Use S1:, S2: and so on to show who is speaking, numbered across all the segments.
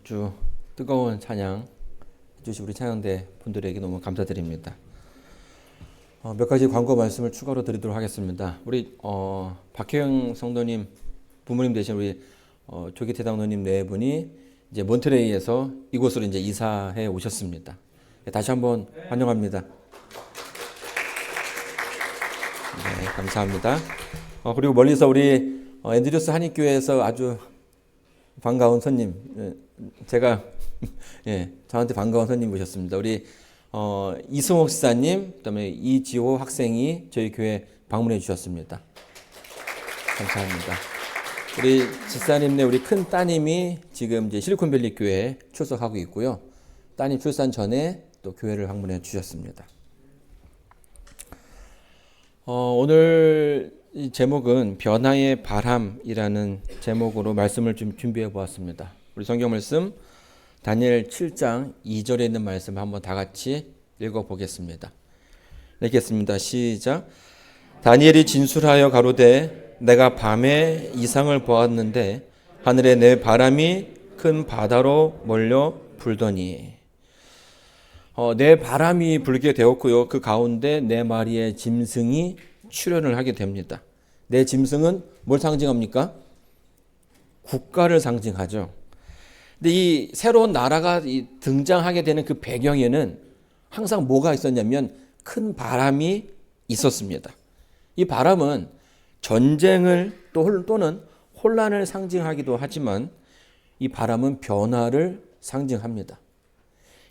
S1: 아주 뜨거운 찬양 해주신 우리 찬양대 분들에게 너무 감사드립니다. 몇 가지 광고 말씀을 추가로 드리도록 하겠습니다. 우리 박혜영 성도님 부모님 되신 우리 조기태 장로님 네 분이 이제 몬트레이에서 이곳으로 이제 이사해 오셨습니다. 다시 한번 환영합니다. 네, 감사합니다. 그리고 멀리서 우리 앤드류스 한인교회에서 아주 반가운 손님, 제가 저한테 반가운 손님 모셨습니다. 우리 이승옥 지사님, 그다음에 이지호 학생이 저희 교회 방문해 주셨습니다. 감사합니다. 우리 지사님네 우리 큰 따님이 지금 이제 실리콘밸리 교회에 출석하고 있고요. 따님 출산 전에 또 교회를 방문해 주셨습니다. 오늘 이 제목은 변화의 바람이라는 제목으로 말씀을 좀 준비해 보았습니다. 우리 성경 말씀 다니엘 7장 2절에 있는 말씀 한번 다 같이 읽어 보겠습니다. 읽겠습니다. 시작. 다니엘이 진술하여 가로되 내가 밤에 이상을 보았는데 하늘에 내 바람이 큰 바다로 몰려 불더니 내 바람이 불게 되었고요. 그 가운데 네 마리의 짐승이 출현을 하게 됩니다. 내 짐승은 뭘 상징합니까? 국가를 상징하죠. 근데 이 새로운 나라가 등장하게 되는 그 배경에는 항상 뭐가 있었냐면 큰 바람이 있었습니다. 이 바람은 전쟁을 또는 혼란을 상징하기도 하지만 이 바람은 변화를 상징합니다.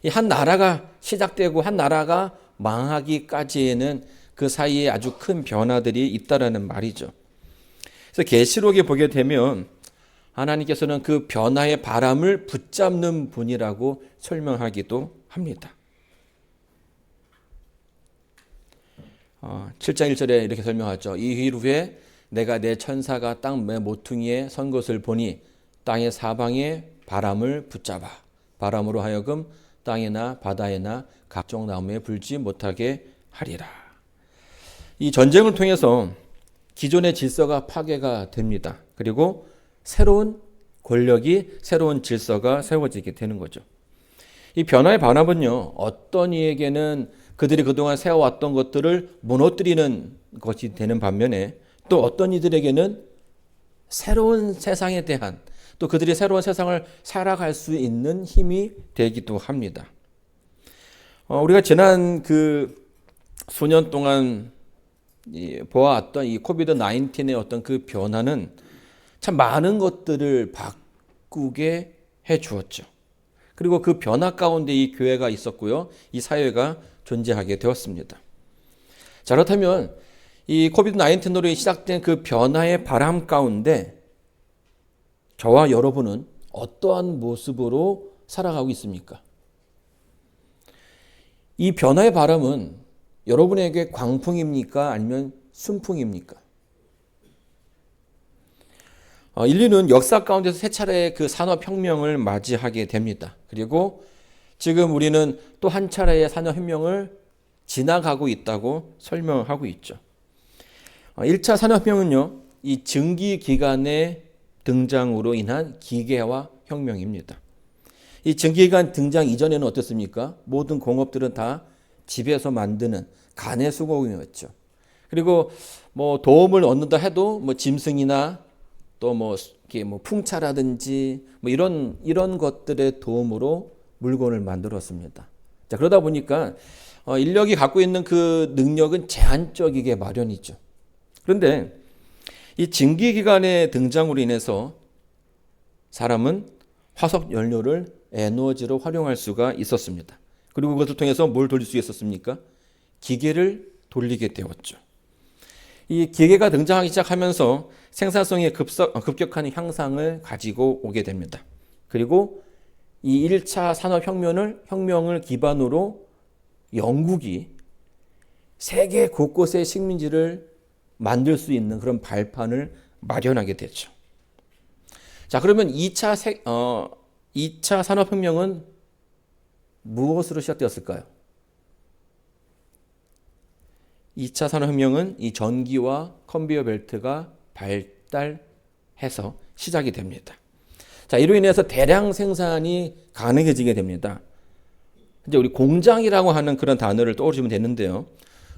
S1: 이 한 나라가 시작되고 한 나라가 망하기까지에는 그 사이에 아주 큰 변화들이 있다라는 말이죠. 그래서 계시록에 보게 되면 하나님께서는 그 변화의 바람을 붙잡는 분이라고 설명하기도 합니다. 7장 1절에 이렇게 설명하죠. 이 일 후에 내가 내 천사가 땅 모퉁이에 선 것을 보니 땅의 사방에 바람을 붙잡아 바람으로 하여금 땅에나 바다에나 각종 나무에 불지 못하게 하리라. 이 전쟁을 통해서 기존의 질서가 파괴가 됩니다. 그리고 새로운 권력이 새로운 질서가 세워지게 되는 거죠. 이 변화의 바람은요, 어떤 이에게는 그들이 그동안 세워왔던 것들을 무너뜨리는 것이 되는 반면에 또 어떤 이들에게는 새로운 세상에 대한 또 그들이 새로운 세상을 살아갈 수 있는 힘이 되기도 합니다. 우리가 지난 그 수년 동안 보아왔던 이 코비드 19의 어떤 그 변화는 참 많은 것들을 바꾸게 해 주었죠. 그리고 그 변화 가운데 이 교회가 있었고요. 이 사회가 존재하게 되었습니다. 자, 그렇다면 이 코비드 19으로 시작된 그 변화의 바람 가운데 저와 여러분은 어떠한 모습으로 살아가고 있습니까? 이 변화의 바람은 여러분에게 광풍입니까? 아니면 순풍입니까? 인류는 역사 가운데서 세 차례의 그 산업혁명을 맞이하게 됩니다. 그리고 지금 우리는 또 한 차례의 산업혁명을 지나가고 있다고 설명하고 있죠. 1차 산업혁명은요, 이 증기기관의 등장으로 인한 기계화 혁명입니다. 이 증기기관 등장 이전에는 어떻습니까? 모든 공업들은 다 집에서 만드는 간의 수공이었죠. 그리고 뭐 도움을 얻는다 해도 뭐 짐승이나 또 뭐 풍차라든지 뭐 이런 것들의 도움으로 물건을 만들었습니다. 자, 그러다 보니까 인력이 갖고 있는 그 능력은 제한적이게 마련이죠. 그런데 이 증기기관의 등장으로 인해서 사람은 화석 연료를 에너지로 활용할 수가 있었습니다. 그리고 그것을 통해서 뭘 돌릴 수 있었습니까? 기계를 돌리게 되었죠. 이 기계가 등장하기 시작하면서 생산성의 급격한 향상을 가지고 오게 됩니다. 그리고 이 1차 산업혁명을 기반으로 영국이 세계 곳곳의 식민지를 만들 수 있는 그런 발판을 마련하게 되죠. 자, 그러면 2차 산업혁명은 무엇으로 시작되었을까요? 2차 산업혁명은 이 전기와 컨베이어 벨트가 발달해서 시작이 됩니다. 자, 이로 인해서 대량 생산이 가능해지게 됩니다. 이제 우리 공장이라고 하는 그런 단어를 떠올리시면 되는데요.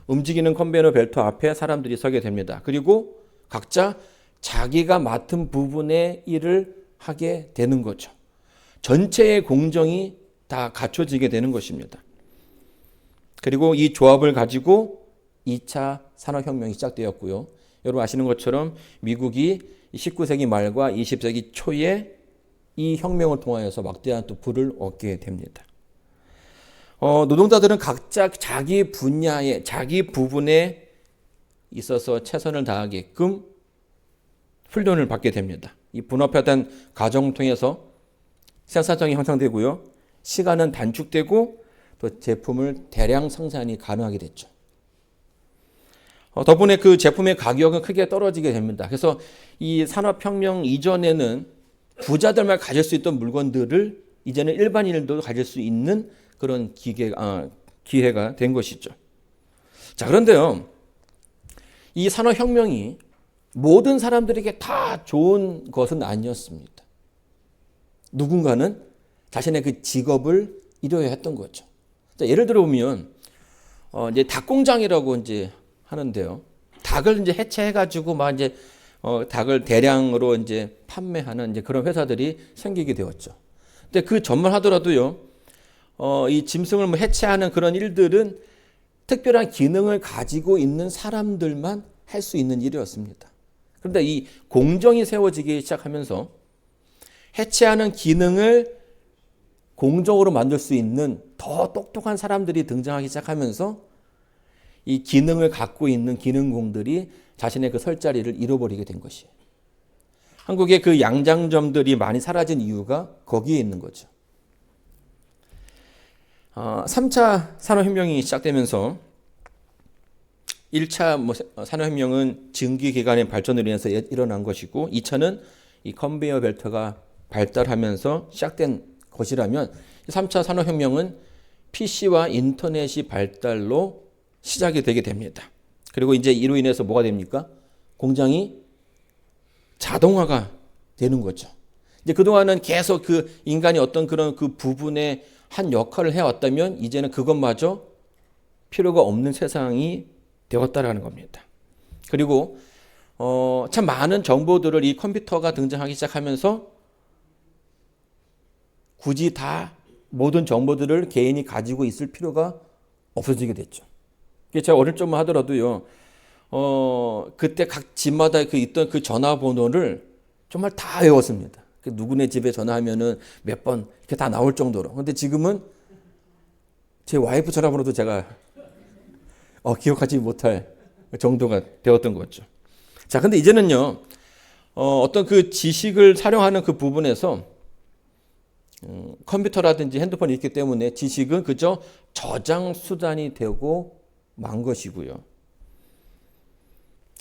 S1: 움직이는 컨베이어 벨트 앞에 사람들이 서게 됩니다. 그리고 각자 자기가 맡은 부분의 일을 하게 되는 거죠. 전체의 공정이 다 갖춰지게 되는 것입니다. 그리고 이 조합을 가지고 2차 산업혁명이 시작되었고요. 여러분 아시는 것처럼 미국이 19세기 말과 20세기 초에 이 혁명을 통하여서 막대한 또 부를 얻게 됩니다. 노동자들은 각자 자기 분야에, 자기 부분에 있어서 최선을 다하게끔 훈련을 받게 됩니다. 이 분업화된 과정을 통해서 생산성이 향상되고요. 시간은 단축되고 또 제품을 대량 생산이 가능하게 됐죠. 덕분에 그 제품의 가격은 크게 떨어지게 됩니다. 그래서 이 산업혁명 이전에는 부자들만 가질 수 있던 물건들을 이제는 일반인들도 가질 수 있는 그런 기회가 된 것이죠. 자, 그런데요. 이 산업혁명이 모든 사람들에게 다 좋은 것은 아니었습니다. 누군가는 자신의 그 직업을 잃어야 했던 거죠. 자, 예를 들어 보면, 이제 닭공장이라고 이제 하는데요. 닭을 이제 해체해가지고 막 이제, 닭을 대량으로 이제 판매하는 이제 그런 회사들이 생기게 되었죠. 근데 그 전만 하더라도요, 이 짐승을 뭐 해체하는 그런 일들은 특별한 기능을 가지고 있는 사람들만 할 수 있는 일이었습니다. 그런데 이 공정이 세워지기 시작하면서 해체하는 기능을 공정으로 만들 수 있는 더 똑똑한 사람들이 등장하기 시작하면서 이 기능을 갖고 있는 기능공들이 자신의 그 설 자리를 잃어버리게 된 것이에요. 한국의 그 양장점들이 많이 사라진 이유가 거기에 있는 거죠. 3차 산업혁명이 시작되면서 1차 산업혁명은 증기기관의 발전으로 인해서 일어난 것이고 2차는 이 컨베이어 벨트가 발달하면서 시작된 것이라면 3차 산업혁명은 PC와 인터넷이 발달로 시작이 되게 됩니다. 그리고 이제 이로 인해서 뭐가 됩니까? 공장이 자동화가 되는 거죠. 이제 그동안은 계속 그 인간이 어떤 그런 그 부분에 한 역할을 해왔다면 이제는 그것마저 필요가 없는 세상이 되었다라는 겁니다. 그리고 참 많은 정보들을 이 컴퓨터가 등장하기 시작하면서 굳이 다 모든 정보들을 개인이 가지고 있을 필요가 없어지게 됐죠. 제가 어릴 적만 하더라도요, 그때 각 집마다 그 있던 그 전화번호를 정말 다 외웠습니다. 그 누구네 집에 전화하면은 몇 번 이렇게 다 나올 정도로. 근데 지금은 제 와이프 전화번호도 제가 기억하지 못할 정도가 되었던 거죠. 자, 근데 이제는요, 어떤 그 지식을 사용하는 그 부분에서 컴퓨터라든지 핸드폰이 있기 때문에 지식은 그저 저장 수단이 되고 만 것이고요.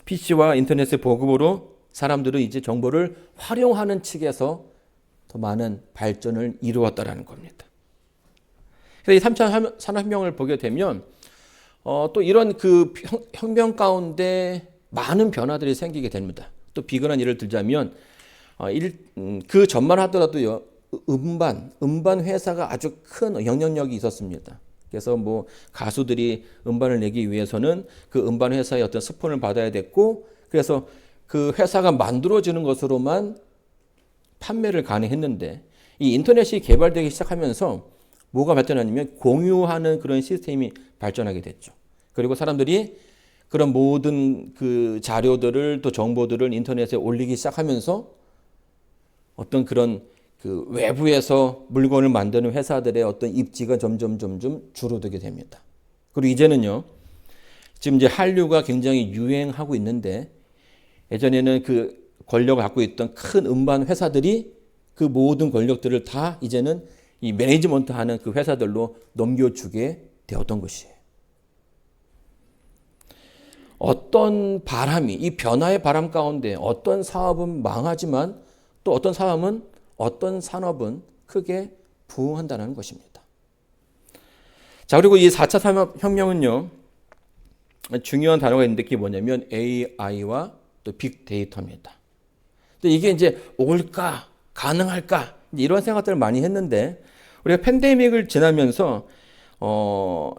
S1: PC와 인터넷의 보급으로 사람들은 이제 정보를 활용하는 측에서 더 많은 발전을 이루었다라는 겁니다. 그래서 이 3차 산업혁명을 보게 되면 또 이런 그 혁명 가운데 많은 변화들이 생기게 됩니다. 또 비근한 예를 들자면 그 전만 하더라도요, 음반 회사가 아주 큰 영향력이 있었습니다. 그래서 뭐 가수들이 음반을 내기 위해서는 그 음반 회사의 어떤 스폰을 받아야 됐고, 그래서 그 회사가 만들어지는 것으로만 판매를 가능했는데, 이 인터넷이 개발되기 시작하면서 뭐가 발전하냐면 공유하는 그런 시스템이 발전하게 됐죠. 그리고 사람들이 그런 모든 그 자료들을 또 정보들을 인터넷에 올리기 시작하면서 어떤 그런 그 외부에서 물건을 만드는 회사들의 어떤 입지가 점점 줄어들게 됩니다. 그리고 이제는요, 지금 이제 한류가 굉장히 유행하고 있는데, 예전에는 그 권력을 갖고 있던 큰 음반 회사들이 그 모든 권력들을 다 이제는 이 매니지먼트 하는 그 회사들로 넘겨주게 되었던 것이에요. 어떤 바람이, 이 변화의 바람 가운데 어떤 사업은 망하지만 또 어떤 산업은 크게 부흥한다는 것입니다. 자, 그리고 이 4차 산업혁명은요, 중요한 단어가 있는데 그게 뭐냐면 AI와 또 빅데이터입니다. 근데 이게 이제 올까 가능할까? 이런 생각들을 많이 했는데 우리가 팬데믹을 지나면서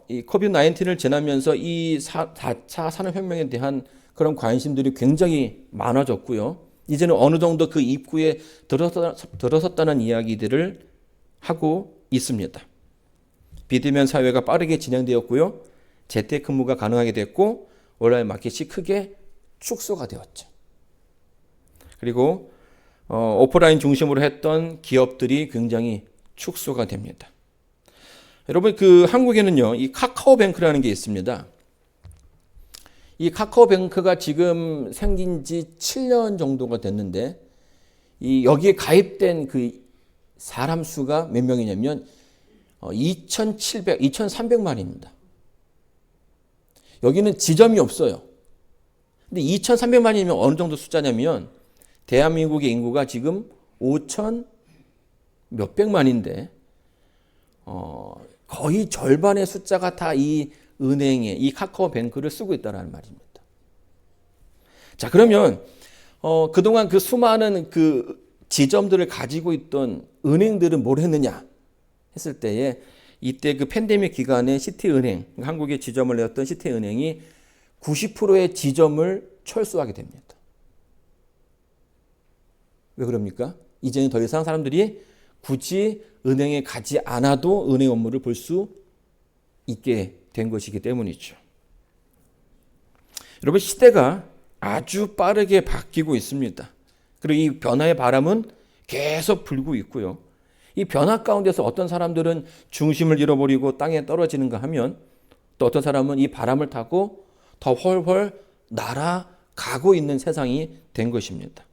S1: 이 코비드 19을 지나면서 이 4차 산업혁명에 대한 그런 관심들이 굉장히 많아졌고요. 이제는 어느 정도 그 입구에 들어섰다는 이야기들을 하고 있습니다. 비대면 사회가 빠르게 진행되었고요. 재택근무가 가능하게 됐고 온라인 마켓이 크게 축소가 되었죠. 그리고 오프라인 중심으로 했던 기업들이 굉장히 축소가 됩니다. 여러분 그 한국에는요 이 카카오뱅크라는 게 있습니다. 이 카카오뱅크가 지금 생긴 지 7년 정도가 됐는데 이 여기에 가입된 그 사람 수가 몇 명이냐면 2,300만입니다. 여기는 지점이 없어요. 근데 2,300만이면 어느 정도 숫자냐면 대한민국의 인구가 지금 5천 몇백만인데 거의 절반의 숫자가 다 이 은행에 이 카카오뱅크를 쓰고 있다는 말입니다. 자, 그러면 그동안 그 수많은 그 지점들을 가지고 있던 은행들은 뭘 했느냐 했을 때에 이때 그 팬데믹 기간에 시티은행, 한국에 지점을 내었던 시티은행이 90%의 지점을 철수하게 됩니다. 왜 그럽니까? 이제는 더 이상 사람들이 굳이 은행에 가지 않아도 은행 업무를 볼 수 있게 된 것이기 때문이죠. 여러분 시대가 아주 빠르게 바뀌고 있습니다. 그리고 이 변화의 바람은 계속 불고 있고요. 이 변화 가운데서 어떤 사람들은 중심을 잃어버리고 땅에 떨어지는가 하면 또 어떤 사람은 이 바람을 타고 더 훨훨 날아가고 있는 세상이 된 것입니다.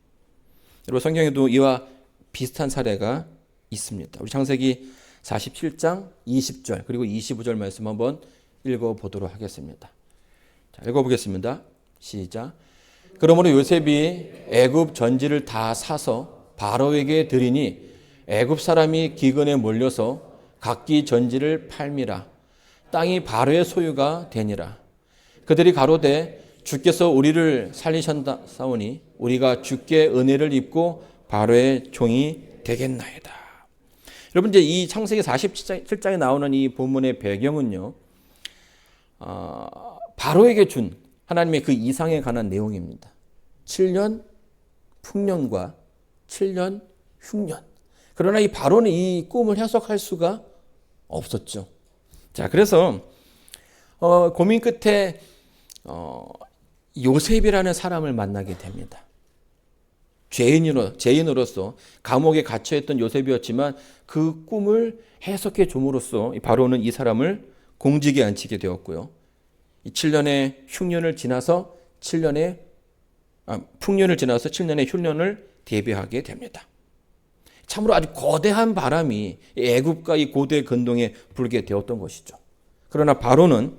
S1: 여러분 성경에도 이와 비슷한 사례가 있습니다. 우리 창세기 47장 20절 그리고 25절 말씀 한번 읽어보도록 하겠습니다. 자, 읽어보겠습니다. 시작. 그러므로 요셉이 애굽 전지를 다 사서 바로에게 드리니 애굽 사람이 기근에 몰려서 각기 전지를 팔미라. 땅이 바로의 소유가 되니라. 그들이 가로되 주께서 우리를 살리셨사오니 우리가 주께 은혜를 입고 바로의 종이 되겠나이다. 여러분 이제 이 창세기 47장에 나오는 이 본문의 배경은요. 바로에게 준 하나님의 그 이상에 관한 내용입니다. 7년 풍년과 7년 흉년. 그러나 이 바로는 이 꿈을 해석할 수가 없었죠. 자, 그래서 고민 끝에 요셉이라는 사람을 만나게 됩니다. 죄인으로서 감옥에 갇혀있던 요셉이었지만 그 꿈을 해석해 줌으로써 바로는 이 사람을 공직에 앉히게 되었고요. 이 7년의 흉년을 지나서 7년의 흉년을 대비하게 됩니다. 참으로 아주 거대한 바람이 애굽과 이 고대 근동에 불게 되었던 것이죠. 그러나 바로는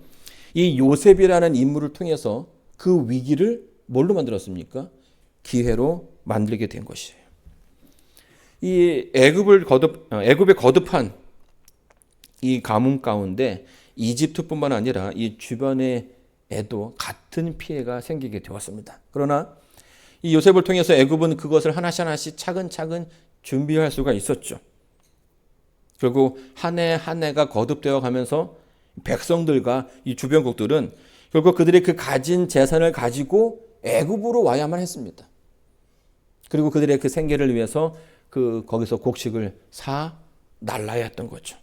S1: 이 요셉이라는 인물을 통해서 그 위기를 뭘로 만들었습니까? 기회로 만들게 된 것이에요. 이 애굽에 거듭한 이 가뭄 가운데 이집트뿐만 아니라 이 주변에도 같은 피해가 생기게 되었습니다. 그러나 이 요셉을 통해서 애굽은 그것을 하나씩 차근차근 준비할 수가 있었죠. 결국 한 해 한 해가 거듭되어 가면서 백성들과 이 주변국들은 결국 그들의 그 가진 재산을 가지고 애굽으로 와야만 했습니다. 그리고 그들의 그 생계를 위해서 거기서 곡식을 사 날라야 했던 거죠.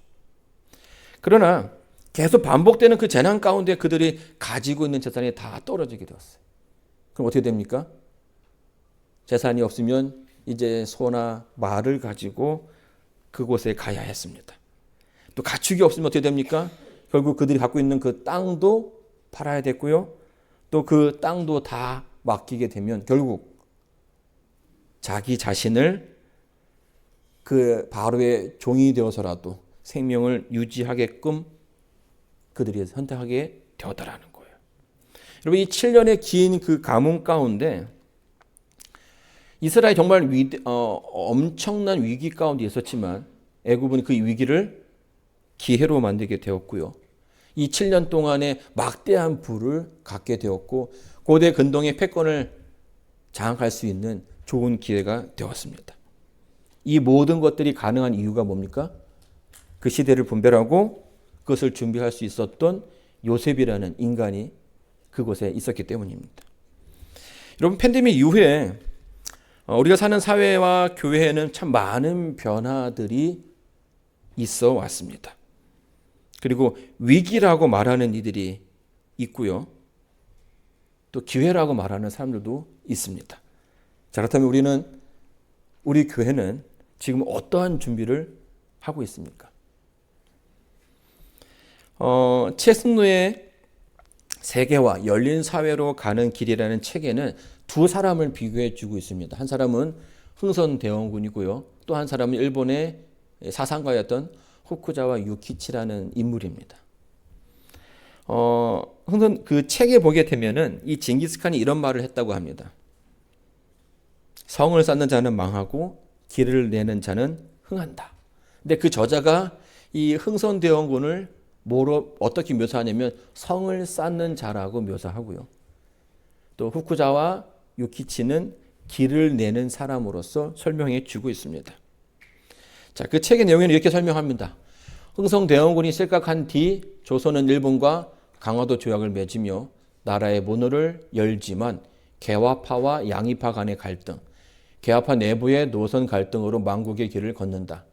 S1: 그러나 계속 반복되는 그 재난 가운데 그들이 가지고 있는 재산이 다 떨어지게 되었어요. 그럼 어떻게 됩니까? 재산이 없으면 이제 소나 말을 가지고 그곳에 가야 했습니다. 또 가축이 없으면 어떻게 됩니까? 결국 그들이 갖고 있는 그 땅도 팔아야 됐고요. 또 그 땅도 다 맡기게 되면 결국 자기 자신을 그 바로의 종이 되어서라도 생명을 유지하게끔 그들이 선택하게 되었다라는 거예요. 여러분 이 7년의 긴 그 가뭄 가운데 이스라엘이 정말 엄청난 위기 가운데 있었지만 애굽은 그 위기를 기회로 만들게 되었고요. 이 7년 동안에 막대한 부를 갖게 되었고 고대 근동의 패권을 장악할 수 있는 좋은 기회가 되었습니다. 이 모든 것들이 가능한 이유가 뭡니까? 그 시대를 분별하고 그것을 준비할 수 있었던 요셉이라는 인간이 그곳에 있었기 때문입니다. 여러분, 팬데믹 이후에 우리가 사는 사회와 교회에는 참 많은 변화들이 있어 왔습니다. 그리고 위기라고 말하는 이들이 있고요. 또 기회라고 말하는 사람들도 있습니다. 자, 그렇다면 우리 교회는 지금 어떠한 준비를 하고 있습니까? 채승로의 세계화, 열린 사회로 가는 길이라는 책에는 두 사람을 비교해 주고 있습니다. 한 사람은 흥선대원군이고요. 또 한 사람은 일본의 사상가였던 후쿠자와 유키치라는 인물입니다. 그 책에 보게 되면은 이 징기스칸이 이런 말을 했다고 합니다. 성을 쌓는 자는 망하고 길을 내는 자는 흥한다. 근데 그 저자가 이 흥선대원군을 어떻게 묘사하냐면 성을 쌓는 자라고 묘사하고요. 또 후쿠자와 유키치는 길을 내는 사람으로서 설명해 주고 있습니다. 자, 그 책의 내용에는 이렇게 설명합니다. 흥선대원군이 쇠락한 뒤 조선은 일본과 강화도 조약을 맺으며 나라의 문호를 열지만 개화파와 양이파 간의 갈등, 개화파 내부의 노선 갈등으로 망국의 길을 걷는다.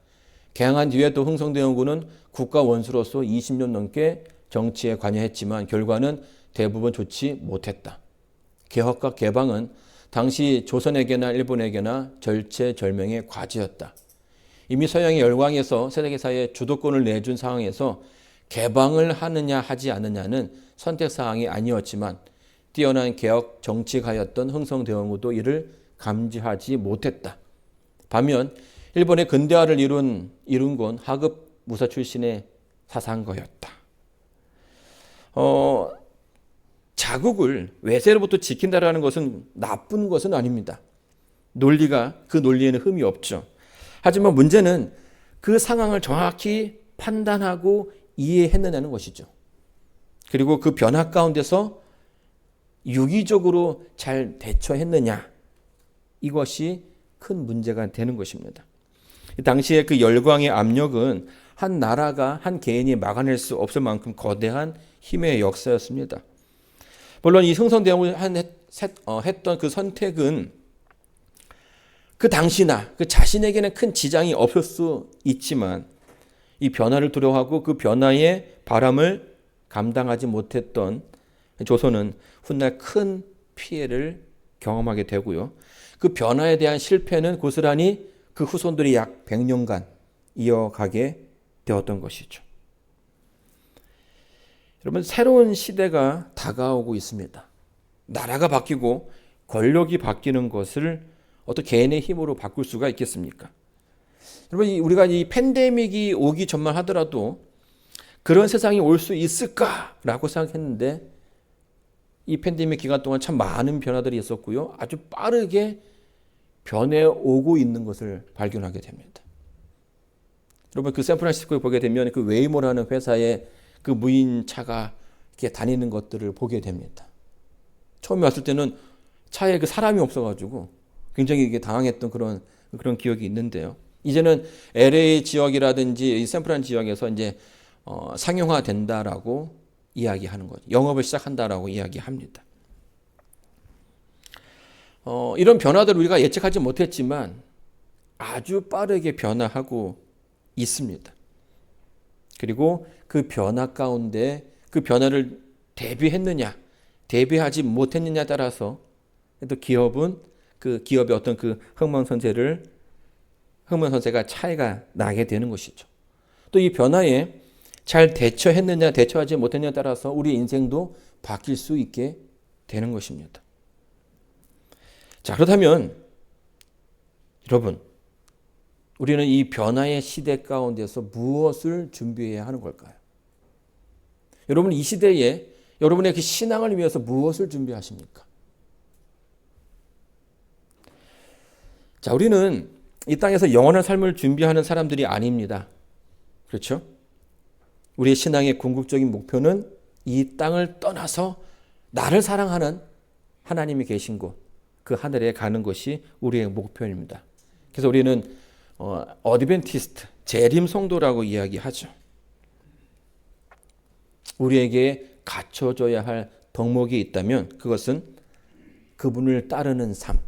S1: 개항한 뒤에 또 흥선대원군은 국가 원수로서 20년 넘게 정치에 관여했지만 결과는 대부분 좋지 못했다. 개혁과 개방은 당시 조선에게나 일본에게나 절체절명의 과제였다. 이미 서양의 열강에서 세계사에 주도권을 내준 상황에서 개방을 하느냐 하지 않느냐는 선택사항이 아니었지만 뛰어난 개혁 정치가였던 흥선대원군도 이를 감지하지 못했다. 반면 일본의 근대화를 이룬 건 하급 무사 출신의 사상가였다. 자국을 외세로부터 지킨다라는 것은 나쁜 것은 아닙니다. 그 논리에는 흠이 없죠. 하지만 문제는 그 상황을 정확히 판단하고 이해했느냐는 것이죠. 그리고 그 변화 가운데서 유기적으로 잘 대처했느냐, 이것이 큰 문제가 되는 것입니다. 당시에 그 열광의 압력은 한 나라가 한 개인이 막아낼 수 없을 만큼 거대한 힘의 역사였습니다. 물론 이 흥선대원군이 했던 그 선택은 그 당시나 그 자신에게는 큰 지장이 없을 수 있지만 이 변화를 두려워하고 그 변화의 바람을 감당하지 못했던 조선은 훗날 큰 피해를 경험하게 되고요. 그 변화에 대한 실패는 고스란히 그 후손들이 약 100년간 이어가게 되었던 것이죠. 여러분, 새로운 시대가 다가오고 있습니다. 나라가 바뀌고 권력이 바뀌는 것을 어떤 개인의 힘으로 바꿀 수가 있겠습니까? 여러분, 우리가 이 팬데믹이 오기 전만 하더라도 그런 세상이 올 수 있을까라고 생각했는데 이 팬데믹 기간 동안 참 많은 변화들이 있었고요. 아주 빠르게 변해오고 있는 것을 발견하게 됩니다. 여러분, 그 샌프란시스코에 보게 되면 그 웨이모라는 회사의 그 무인차가 이렇게 다니는 것들을 보게 됩니다. 처음에 왔을 때는 차에 그 사람이 없어가지고 굉장히 이게 당황했던 그런 기억이 있는데요. 이제는 LA 지역이라든지 이 샌프란 지역에서 이제 상용화된다라고 이야기하는 거죠. 영업을 시작한다라고 이야기합니다. 이런 변화들을 우리가 예측하지 못했지만 아주 빠르게 변화하고 있습니다. 그리고 그 변화 가운데 그 변화를 대비했느냐, 대비하지 못했느냐에 따라서 또 기업은 그 기업의 어떤 그 흥망성쇠가 차이가 나게 되는 것이죠. 또 이 변화에 잘 대처했느냐, 대처하지 못했느냐에 따라서 우리 인생도 바뀔 수 있게 되는 것입니다. 자, 그렇다면 여러분, 우리는 이 변화의 시대 가운데서 무엇을 준비해야 하는 걸까요? 여러분, 이 시대에 여러분의 그 신앙을 위해서 무엇을 준비하십니까? 자, 우리는 이 땅에서 영원한 삶을 준비하는 사람들이 아닙니다. 그렇죠? 우리의 신앙의 궁극적인 목표는 이 땅을 떠나서 나를 사랑하는 하나님이 계신 곳, 그 하늘에 가는 것이 우리의 목표입니다. 그래서 우리는 어드벤티스트, 재림 성도라고 이야기하죠. 우리에게 갖춰져야 할 덕목이 있다면 그것은 그분을 따르는 삶,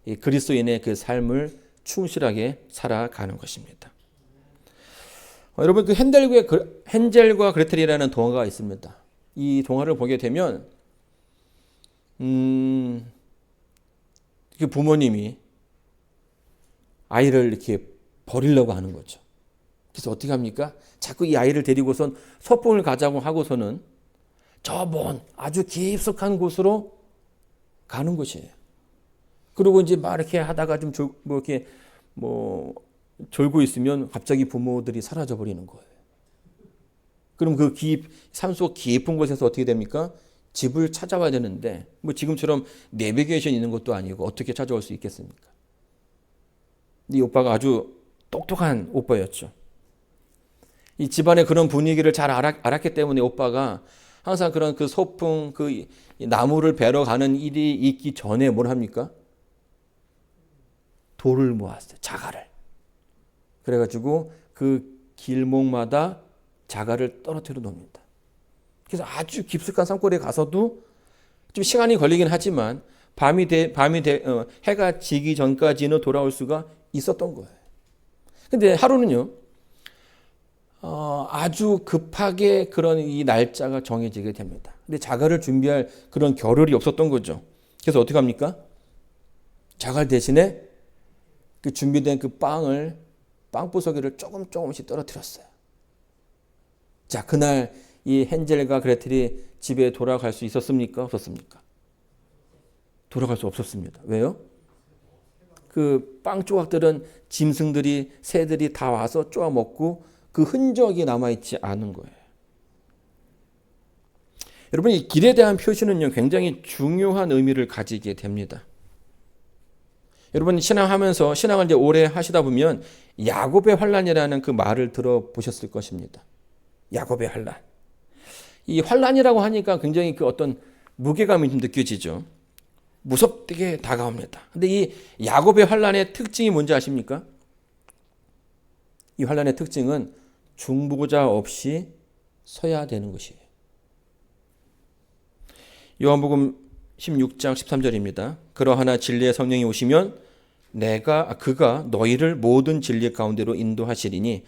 S1: 이 그리스도인의 그 삶을 충실하게 살아가는 것입니다. 여러분 그 헨젤과 그레텔이라는 동화가 있습니다. 이 동화를 보게 되면 그 부모님이 아이를 이렇게 버리려고 하는 거죠. 그래서 어떻게 합니까? 자꾸 이 아이를 데리고선 소풍을 가자고 하고서는 저 먼 아주 깊숙한 곳으로 가는 것이에요. 그리고 이제 막 이렇게 하다가 좀 졸고 있으면 갑자기 부모들이 사라져 버리는 거예요. 그럼 그 산속 깊은 곳에서 어떻게 됩니까? 집을 찾아와야 되는데 뭐 지금처럼 내비게이션 있는 것도 아니고 어떻게 찾아올 수 있겠습니까? 이 오빠가 아주 똑똑한 오빠였죠. 이 집안의 그런 분위기를 잘 알았기 때문에 오빠가 항상 그런 그 소풍, 그 나무를 베러 가는 일이 있기 전에 뭘 합니까? 돌을 모았어요. 자갈을. 그래가지고 그 길목마다 자갈을 떨어뜨려 놓습니다. 그래서 아주 깊숙한 산골에 가서도 좀 시간이 걸리긴 하지만 해가 지기 전까지는 돌아올 수가 있었던 거예요. 근데 하루는요, 아주 급하게 그런 이 날짜가 정해지게 됩니다. 근데 자갈을 준비할 그런 겨를이 없었던 거죠. 그래서 어떻게 합니까? 자갈 대신에 그 준비된 그 빵부서기를 조금씩 떨어뜨렸어요. 자, 그날 이 헨젤과 그레텔이 집에 돌아갈 수 있었습니까? 없었습니까? 돌아갈 수 없었습니다. 왜요? 그 빵 조각들은 짐승들이, 새들이 다 와서 쪼아 먹고 그 흔적이 남아있지 않은 거예요. 여러분, 이 길에 대한 표시는요, 굉장히 중요한 의미를 가지게 됩니다. 여러분, 신앙을 이제 오래 하시다 보면 야곱의 환란이라는 그 말을 들어보셨을 것입니다. 야곱의 환란. 이 환란이라고 하니까 굉장히 그 어떤 무게감이 좀 느껴지죠. 무섭게 다가옵니다. 근데 이 야곱의 환란의 특징이 뭔지 아십니까? 이 환란의 특징은 중보자 없이 서야 되는 것이에요. 요한복음 16장 13절입니다. 그러하나 진리의 성령이 오시면 그가 너희를 모든 진리 가운데로 인도하시리니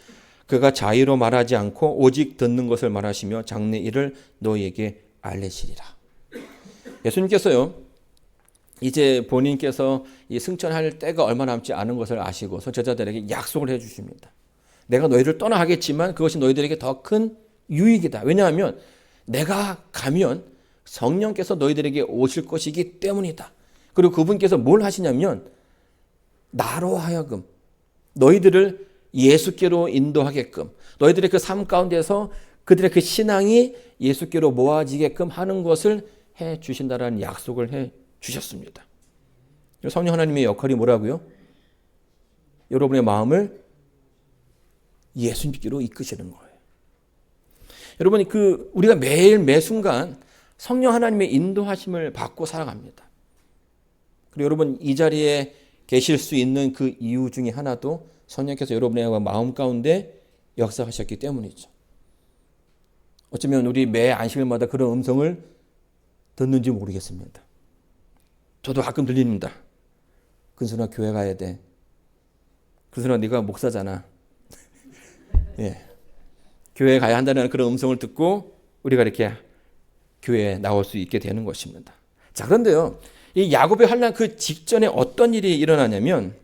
S1: 그가 자의로 말하지 않고 오직 듣는 것을 말하시며 장래 일을 너희에게 알리시리라. 예수님께서요, 이제 본인께서 이 승천할 때가 얼마 남지 않은 것을 아시고 제자들에게 약속을 해 주십니다. 내가 너희를 떠나가겠지만 그것이 너희들에게 더 큰 유익이다. 왜냐하면 내가 가면 성령께서 너희들에게 오실 것이기 때문이다. 그리고 그분께서 뭘 하시냐면 나로 하여금 너희들을 예수께로 인도하게끔, 너희들의 그 삶 가운데서 그들의 그 신앙이 예수께로 모아지게끔 하는 것을 해 주신다라는 약속을 해 주셨습니다. 성령 하나님의 역할이 뭐라고요? 여러분의 마음을 예수님께로 이끄시는 거예요. 여러분, 우리가 매일 매 순간 성령 하나님의 인도하심을 받고 살아갑니다. 그리고 여러분, 이 자리에 계실 수 있는 그 이유 중에 하나도 성령께서 여러분의 마음 가운데 역사하셨기 때문이죠. 어쩌면 우리 매 안식일마다 그런 음성을 듣는지 모르겠습니다. 저도 가끔 들립니다. 근순아, 교회 가야 돼. 근순아, 네가 목사잖아. 예. 교회에 가야 한다는 그런 음성을 듣고 우리가 이렇게 교회에 나올 수 있게 되는 것입니다. 자, 그런데요, 이 야곱의 환난 그 직전에 어떤 일이 일어나냐면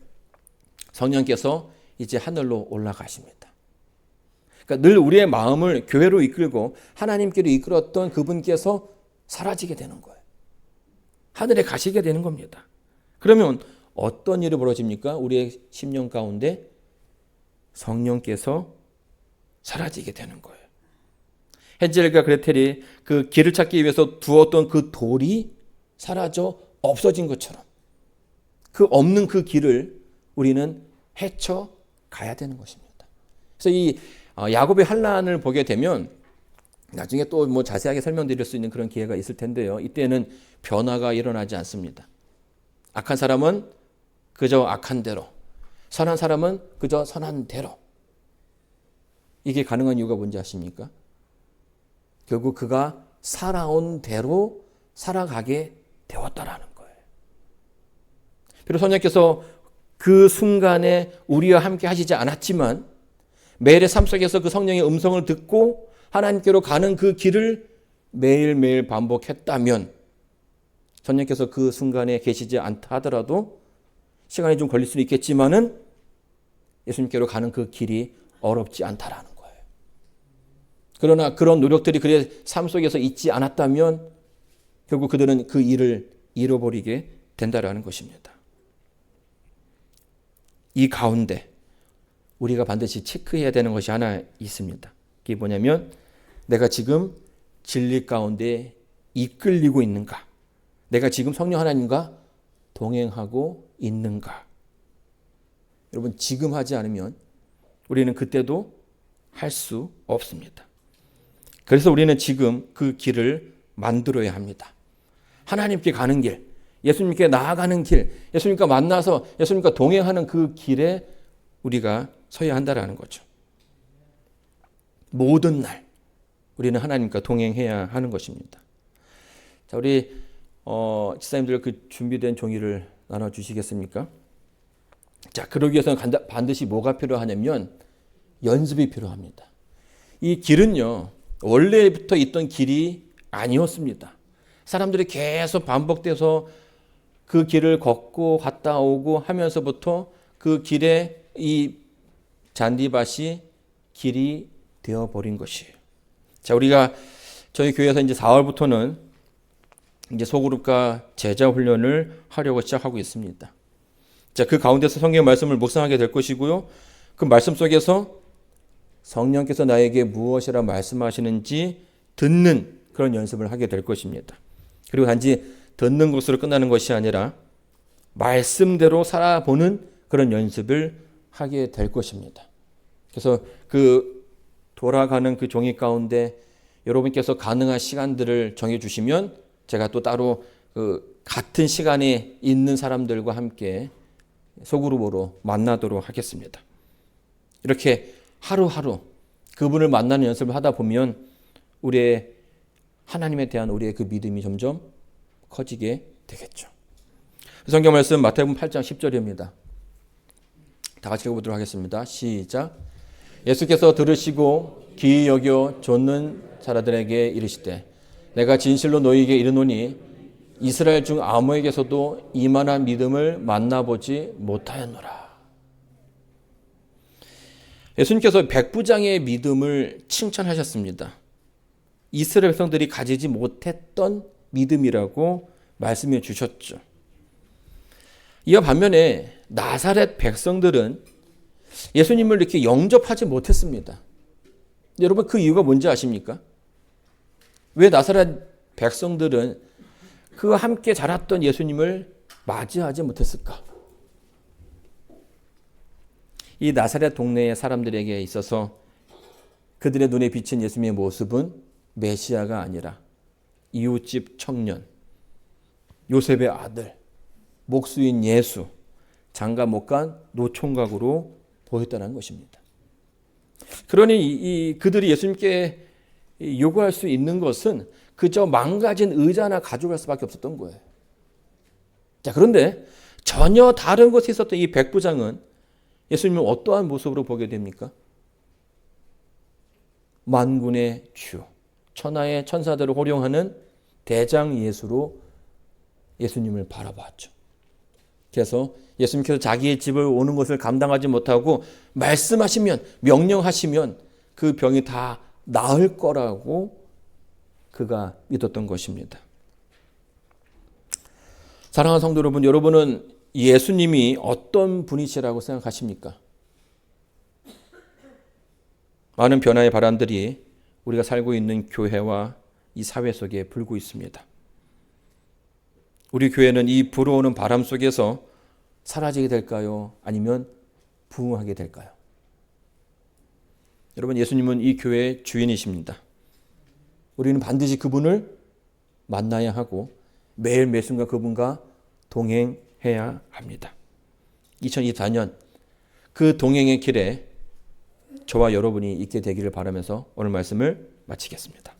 S1: 성령께서 이제 하늘로 올라가십니다. 그러니까 늘 우리의 마음을 교회로 이끌고 하나님께로 이끌었던 그분께서 사라지게 되는 거예요. 하늘에 가시게 되는 겁니다. 그러면 어떤 일이 벌어집니까? 우리의 심령 가운데 성령께서 사라지게 되는 거예요. 헨젤과 그레텔이 그 길을 찾기 위해서 두었던 그 돌이 사라져 없어진 것처럼 그 없는 그 길을 우리는 헤쳐 가야 되는 것입니다. 그래서 이 야곱의 환난을 보게 되면 나중에 또 뭐 자세하게 설명드릴 수 있는 그런 기회가 있을 텐데요. 이때는 변화가 일어나지 않습니다. 악한 사람은 그저 악한 대로, 선한 사람은 그저 선한 대로. 이게 가능한 이유가 뭔지 아십니까? 결국 그가 살아온 대로 살아가게 되었다라는 거예요. 비록 성령께서 그 순간에 우리와 함께 하시지 않았지만 매일의 삶 속에서 그 성령의 음성을 듣고 하나님께로 가는 그 길을 매일매일 반복했다면 성령께서 그 순간에 계시지 않다 하더라도 시간이 좀 걸릴 수는 있겠지만은 예수님께로 가는 그 길이 어렵지 않다라는 거예요. 그러나 그런 노력들이 그의 삶 속에서 있지 않았다면 결국 그들은 그 일을 잃어버리게 된다라는 것입니다. 이 가운데 우리가 반드시 체크해야 되는 것이 하나 있습니다. 그게 뭐냐면 내가 지금 진리 가운데 이끌리고 있는가? 내가 지금 성령 하나님과 동행하고 있는가? 여러분, 지금 하지 않으면 우리는 그때도 할 수 없습니다. 그래서 우리는 지금 그 길을 만들어야 합니다. 하나님께 가는 길, 예수님께 나아가는 길, 예수님과 만나서 예수님과 동행하는 그 길에 우리가 서야 한다는 거죠. 모든 날 우리는 하나님과 동행해야 하는 것입니다. 자, 우리 집사님들 그 준비된 종이를 나눠주시겠습니까? 자, 그러기 위해서는 반드시 뭐가 필요하냐면 연습이 필요합니다. 이 길은요, 원래부터 있던 길이 아니었습니다. 사람들이 계속 반복돼서 그 길을 걷고 갔다 오고 하면서부터 그 길에 이 잔디밭이 길이 되어버린 것이에요. 자, 우리가 저희 교회에서 이제 4월부터는 이제 소그룹과 제자 훈련을 하려고 시작하고 있습니다. 자, 그 가운데서 성경 말씀을 묵상하게 될 것이고요. 그 말씀 속에서 성령께서 나에게 무엇이라 말씀하시는지 듣는 그런 연습을 하게 될 것입니다. 그리고 단지 듣는 것으로 끝나는 것이 아니라 말씀대로 살아보는 그런 연습을 하게 될 것입니다. 그래서 그 돌아가는 그 종이 가운데 여러분께서 가능한 시간들을 정해주시면 제가 또 따로 그 같은 시간에 있는 사람들과 함께 소그룹으로 만나도록 하겠습니다. 이렇게 하루하루 그분을 만나는 연습을 하다 보면 우리의 하나님에 대한 우리의 그 믿음이 점점 커지게 되겠죠. 성경 말씀 마태복음 8장 10절입니다. 다 같이 읽어보도록 하겠습니다. 시작. 예수께서 들으시고 귀히 여겨 좇는 자라들에게 이르시되 내가 진실로 너희에게 이르노니 이스라엘 중 아무에게서도 이만한 믿음을 만나보지 못하였노라. 예수님께서 백부장의 믿음을 칭찬하셨습니다. 이스라엘 백성들이 가지지 못했던 믿음이라고 말씀해 주셨죠. 이와 반면에 나사렛 백성들은 예수님을 이렇게 영접하지 못했습니다. 여러분, 그 이유가 뭔지 아십니까? 왜 나사렛 백성들은 그와 함께 자랐던 예수님을 맞이하지 못했을까? 이 나사렛 동네의 사람들에게 있어서 그들의 눈에 비친 예수님의 모습은 메시아가 아니라 이웃집 청년, 요셉의 아들, 목수인 예수, 장가 못 간 노총각으로 보였다는 것입니다. 그러니 그들이 예수님께 요구할 수 있는 것은 그저 망가진 의자나 가져갈 수밖에 없었던 거예요. 자, 그런데 전혀 다른 곳에 있었던 이 백부장은 예수님을 어떠한 모습으로 보게 됩니까? 만군의 주, 천하의 천사들을 호령하는 대장 예수로 예수님을 바라봤죠. 그래서 예수님께서 자기의 집을 오는 것을 감당하지 못하고 말씀하시면, 명령하시면 그 병이 다 나을 거라고 그가 믿었던 것입니다. 사랑하는 성도 여러분, 여러분은 예수님이 어떤 분이시라고 생각하십니까? 많은 변화의 바람들이 우리가 살고 있는 교회와 이 사회 속에 불고 있습니다. 우리 교회는 이 불어오는 바람 속에서 사라지게 될까요? 아니면 부흥하게 될까요? 여러분, 예수님은 이 교회의 주인이십니다. 우리는 반드시 그분을 만나야 하고 매일 매순간 그분과 동행해야 합니다. 2024년 그 동행의 길에 저와 여러분이 있게 되기를 바라면서 오늘 말씀을 마치겠습니다.